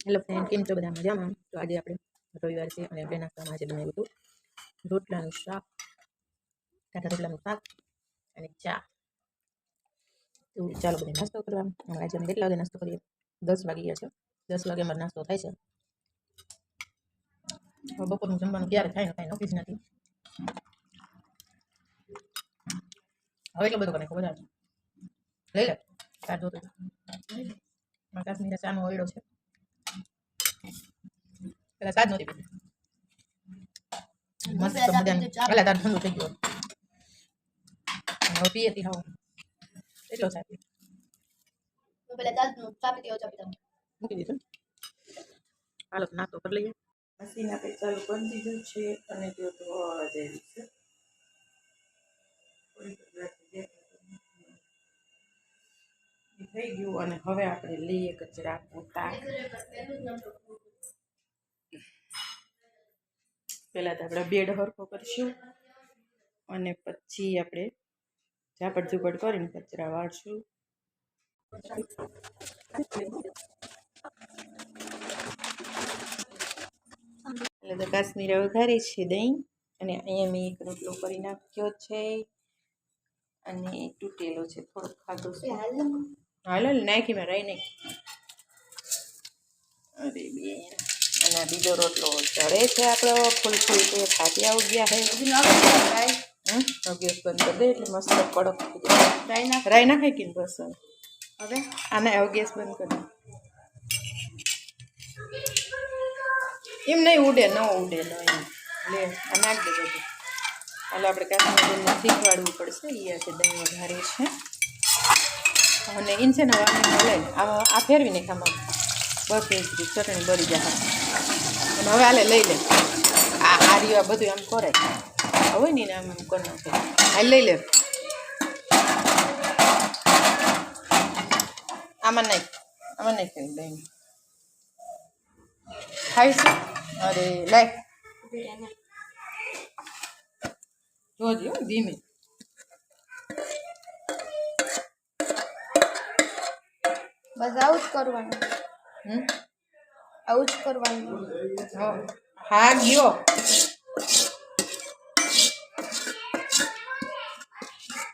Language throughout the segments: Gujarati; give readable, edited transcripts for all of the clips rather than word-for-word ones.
હેલો ફ્રેન્ડ, કેમ છો બધા મજામાં? તો આજે આપણે રવિવાર છે અને આપણે નાસ્તામાં આજે બનાવ્યું હતું રોટલાનું શાક, ટાટા રોટલાનું શાક અને ચા. તો ચાલો બધા નાસ્તો કરવા. આજે અમે કેટલા વાગે નાસ્તો કરીએ? 10 વાગી ગયા છે. 10 વાગે અમારો નાસ્તો થાય છે. બપોરનું જમવાનું ક્યારે થાય ને કાંઈ નક્કી જ નથી. હવે એટલો બધો મને ખબર આવે લઈ લે ચા જોતો કાશ્મીરી ચાનો ઓયડો છે. પેલા સાજ નહોતી પીધી. મસ્ત મજાનું પેલા તાર ઠંડુ થઈ ગયું હવે પીએ તી હાવ એટલો ચા પી પેલા ચા પીતી મૂકી દીધું. હાલો નાસ્તો કરી લઈએ. મશીન આપણે ચાલુ કરી દીધું છે અને તે ધોવા જેવી છે. થઈ ગયું અને હવે આપણે લઈએ કચરા પોતા. પહેલા તો આપણે બેડ હરખો કરશું અને પછી આપણે ઝાપડ ઝૂપડ કરીને કચરા વાળશું. એટલે તો કાશ્મીરા વઘારી છે દહીં અને અહીંયા મેં એક રોટલો કરી નાખ્યો છે અને તૂટેલો છે થોડોક ખાધો છે. હાલ નાખી મેં રહી નાખી. અરે બેન અને બીજો રોટલો ચડે છે આપણો ફૂલ ફૂલ કે ખાતી આવ ગયા હે. ગેસ બંધ કરી દે એટલે મસ્ત કડક રાઈ નાખાય કે બસ હવે આને હવે ગેસ બંધ કરી એમ નહીં ઉડે ન ઉડે ન એમ લે આ નાખ દે બધું. હાલો આપણે કાશ્મીરીને શીખવાડવું પડશે. એ છે દહીં વઘારે છે અને ઇન છે ને વાટણીમાં લઈને આ ફેરવીને ખામાં બસ એ જ ચટણી બળી જાય. અને હવે હાલે લઈ લે આ રીવા બધું આમ કરે હવે ને આમ આમ કરી નાખે. હાલ લઈ લે આમાં નાખી દહીં ખાઈશું. અરે લાય જોજો ધીમે. બસ આવું જ કરવાનું. આવું જ કરવાનું. હા ગયો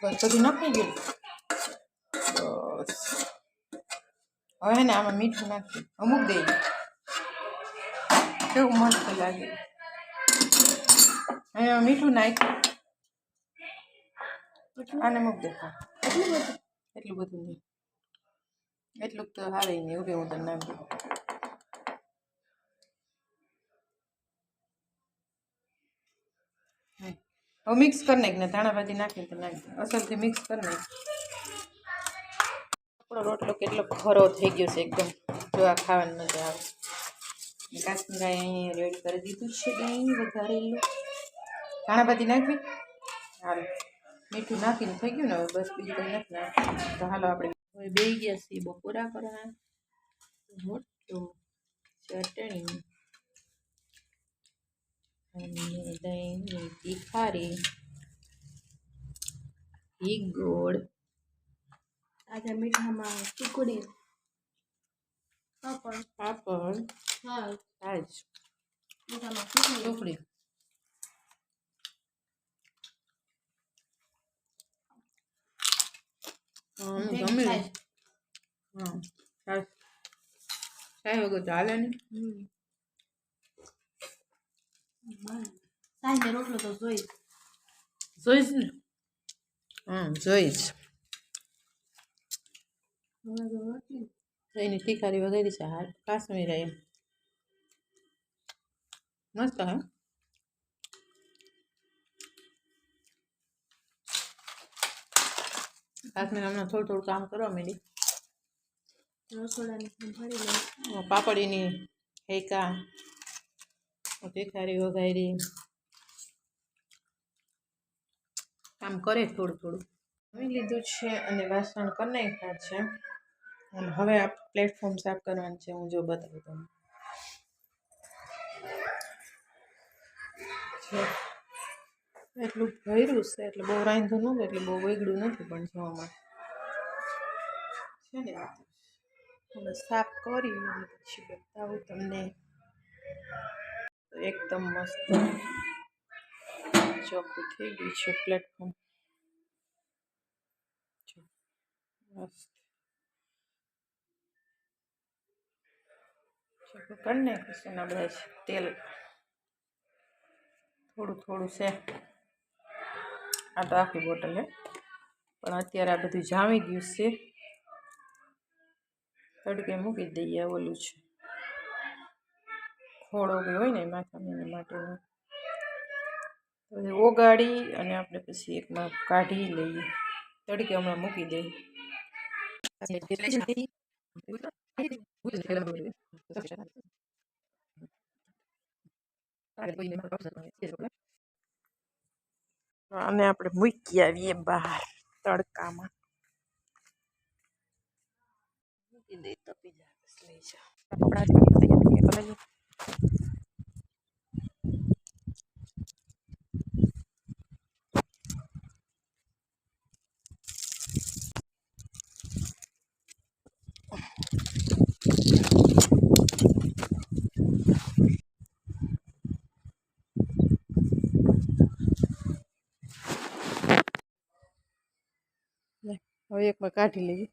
બસ બધું નાખી ગયું. બસ હવે ને આમાં મીઠું નાખી અમુક દે કેવું મસ્ત લાગે. અહીંયા મીઠું નાખ્યું આને મૂક દેખા એટલું બધું નહીં એટલું તો હાલે નહીં. ઉભે હું તને નાખી દઉં. હવે મિક્સ કરી નાખ ને ધાણા ભાજી નાખીને તો નાખી દે. અસલથી મિક્સ કરી નાખ. આપણો રોટલો કેટલો ખરો થઈ ગયો છે એકદમ. જો આ ખાવાની મજા આવે. કાશ્મીરાએ અહીંયા રેડ કરી દીધું છે દહીં વઘારેલું. ધાણા ભાજી નાખવી હાલ મીઠું નાખીને થઈ ગયું ને હવે બસ બીજું કંઈ નથી નાખ્યું. તો હાલો આપણે હવે બેસી ગયા છીએ બપોરા કરવા. રોટલો ચટણી અને દહીં તીખારી ઘી ગોળ આજે મીઠામાં ચીકુડી પાપડ છાશ મીઠામાં ઢોકળી. ગમે હા છાશ છાશ વગર ચાલે ને. સાંજે રોટલો તો જોઈશ ને જોઈશ. એની તીખારી વગેરે છે હા કાશ્મીરી એમ મસ્ત હે. કાશ્મીર હમણાં થોડું કામ કરવા માંડી. રસોડાની ભરી લે પાપડીની હેકા તીખારી વઘારી કામ કરે થોડું જમી લીધું છે અને વાસણ કરી નાખ્યા છે અને હવે આ પ્લેટફોર્મ સાફ કરવાનું છે. હું જો બતાવું તમને એટલું ભર્યું છે એટલે બહુ રાંધું નથી એટલે બહુ વેગળું નથી પણ જોવામાં છે ને હવે સાફ કરી પછી બતાવું તમને. એકદમ મસ્ત ચોખ્ખું થઈ ગયું છે પ્લેટફોર્મ. મસ્ત ચોખ્ખું કરી નાખીશું ને આપણે તેલ થોડું થોડું છે. આ તો આખી બોટલ હે, પણ અત્યારે આ બધું જામી ગયું છે. તડકે મૂકી દઈએ. ઓલું છે ખોળો કે હોય ને માથામાં માટેનું ઓગાળી અને આપણે પછી એકમાં કાઢી લઈએ. તડકે હમણાં મૂકી દઈએ. અને આપણે મૂકી આવીએ બહાર તડકામાં. મૂકી દઈએ તો બીજા લઈ જાઓ. હવે એકમાં કાઢી લઈએ.